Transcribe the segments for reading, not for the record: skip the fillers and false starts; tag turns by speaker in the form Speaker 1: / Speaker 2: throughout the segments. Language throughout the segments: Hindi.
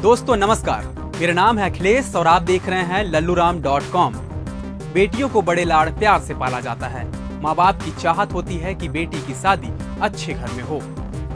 Speaker 1: दोस्तों नमस्कार, मेरा नाम है अखिलेश और आप देख रहे हैं लल्लूराम.com। बेटियों को बड़े लाड़ प्यार से पाला जाता है। माँ बाप की चाहत होती है कि बेटी की शादी अच्छे घर में हो।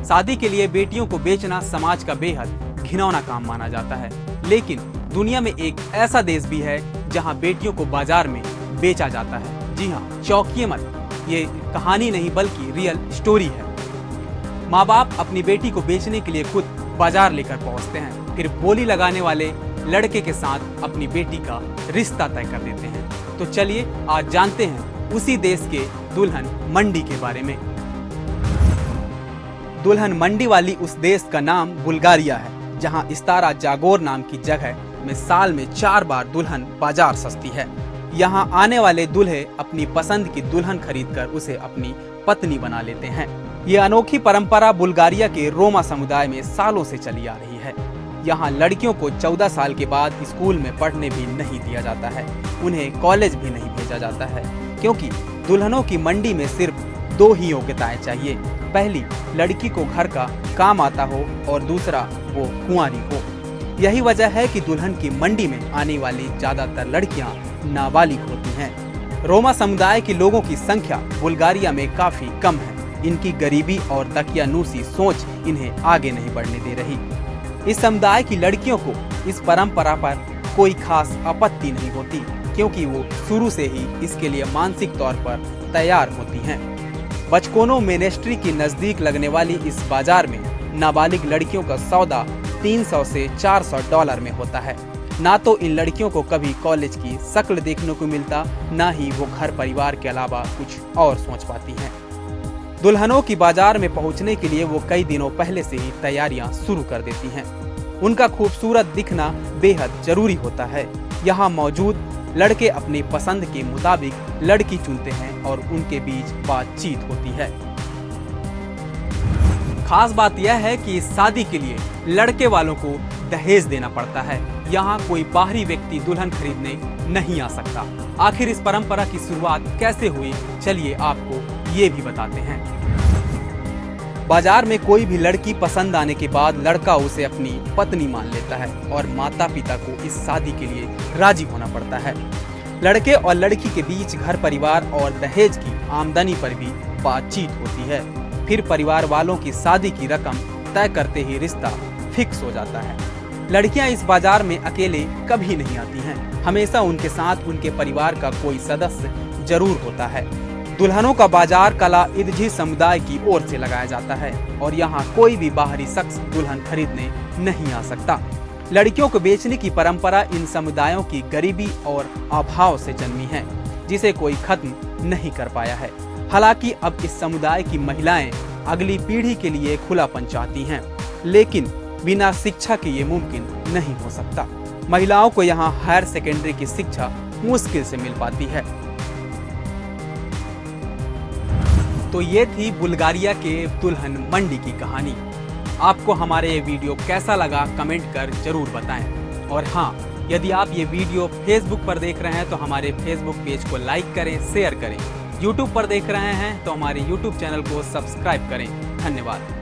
Speaker 1: शादी के लिए बेटियों को बेचना समाज का बेहद घिनौना काम माना जाता है। लेकिन दुनिया में एक ऐसा देश भी है जहाँ बेटियों को बाजार में बेचा जाता है। जी हाँ, चौंकिए मत, ये कहानी नहीं बल्कि रियल स्टोरी है। माँ बाप अपनी बेटी को बेचने के लिए खुद बाजार लेकर पहुंचते हैं, फिर बोली लगाने वाले लड़के के साथ अपनी बेटी का रिश्ता तय कर देते हैं। तो चलिए आज जानते हैं उसी देश के दुल्हन मंडी के बारे में। दुल्हन मंडी वाली उस देश का नाम बुल्गारिया है, जहां इस्तारा जागोर नाम की जगह में साल में 4 बार दुल्हन बाजार सजती है। यहां आने वाले दूल्हे अपनी पसंद की दुल्हन खरीदकर उसे अपनी पत्नी बना लेते हैं। ये अनोखी परंपरा बुल्गारिया के रोमा समुदाय में सालों से चली आ रही है। यहाँ लड़कियों को 14 साल के बाद स्कूल में पढ़ने भी नहीं दिया जाता है। उन्हें कॉलेज भी नहीं भेजा जाता है, क्योंकि दुल्हनों की मंडी में सिर्फ 2 ही योग्यताएं चाहिए। पहली, लड़की को घर का काम आता हो और दूसरा, वो कुंवारी हो। यही वजह है कि दुल्हन की मंडी में आने वाली ज्यादातर लड़कियां नाबालिग होती हैं। रोमा समुदाय के लोगों की संख्या बुल्गारिया में काफी कम है। इनकी गरीबी और दकियानूसी सोच इन्हें आगे नहीं बढ़ने दे रही। इस समुदाय की लड़कियों को इस परंपरा पर कोई खास आपत्ति नहीं होती, क्योंकि वो शुरू से ही इसके लिए मानसिक तौर पर तैयार होती हैं। बचकोनो मिनिस्ट्री के नजदीक लगने वाली इस बाजार में नाबालिग लड़कियों का सौदा $300 से $400 में होता है। ना तो इन लड़कियों को कभी कॉलेज की शक्ल देखने को मिलता, ना ही वो घर परिवार के अलावा कुछ और सोच पाती हैं। दुल्हनों की बाजार में पहुंचने के लिए वो कई दिनों पहले से ही तैयारियां शुरू कर देती हैं। उनका खूबसूरत दिखना बेहद जरूरी होता है। यहाँ मौजूद लड़के अपनी पसंद के मुताबिक लड़की चुनते हैं और उनके बीच बातचीत होती है। खास बात यह है कि इस शादी के लिए लड़के वालों को दहेज देना पड़ता है। यहाँ कोई बाहरी व्यक्ति दुल्हन खरीदने नहीं आ सकता। आखिर इस परंपरा की शुरुआत कैसे हुई, चलिए आपको ये भी बताते हैं। बाजार में कोई भी लड़की पसंद आने के बाद लड़का उसे अपनी पत्नी मान लेता है और माता पिता को इस शादी के लिए राजी होना पड़ता है। लड़के और लड़की के बीच घर परिवार और दहेज की आमदनी पर भी बातचीत होती है। फिर परिवार वालों की शादी की रकम तय करते ही रिश्ता फिक्स हो जाता है। लड़कियां इस बाजार में अकेले कभी नहीं आती हैं। हमेशा उनके साथ उनके परिवार का कोई सदस्य जरूर होता है। दुल्हनों का बाजार कला इदझी समुदाय की ओर से लगाया जाता है और यहाँ कोई भी बाहरी शख्स दुल्हन खरीदने नहीं आ सकता। लड़कियों को बेचने की परंपरा इन समुदायों की गरीबी और अभाव से जन्मी है, जिसे कोई खत्म नहीं कर पाया है। हालांकि अब इस समुदाय की महिलाएं अगली पीढ़ी के लिए खुलापन चाहती हैं, लेकिन बिना शिक्षा के ये मुमकिन नहीं हो सकता। महिलाओं को यहाँ हायर सेकेंडरी की शिक्षा मुश्किल से मिल पाती है। तो ये थी बुल्गारिया के दुल्हन मंडी की कहानी। आपको हमारे ये वीडियो कैसा लगा कमेंट कर जरूर बताएं। और हाँ, यदि आप ये वीडियो फेसबुक पर देख रहे हैं तो हमारे फेसबुक पेज को लाइक करें, शेयर करें। यूट्यूब पर देख रहे हैं तो हमारे यूट्यूब चैनल को सब्सक्राइब करें। धन्यवाद।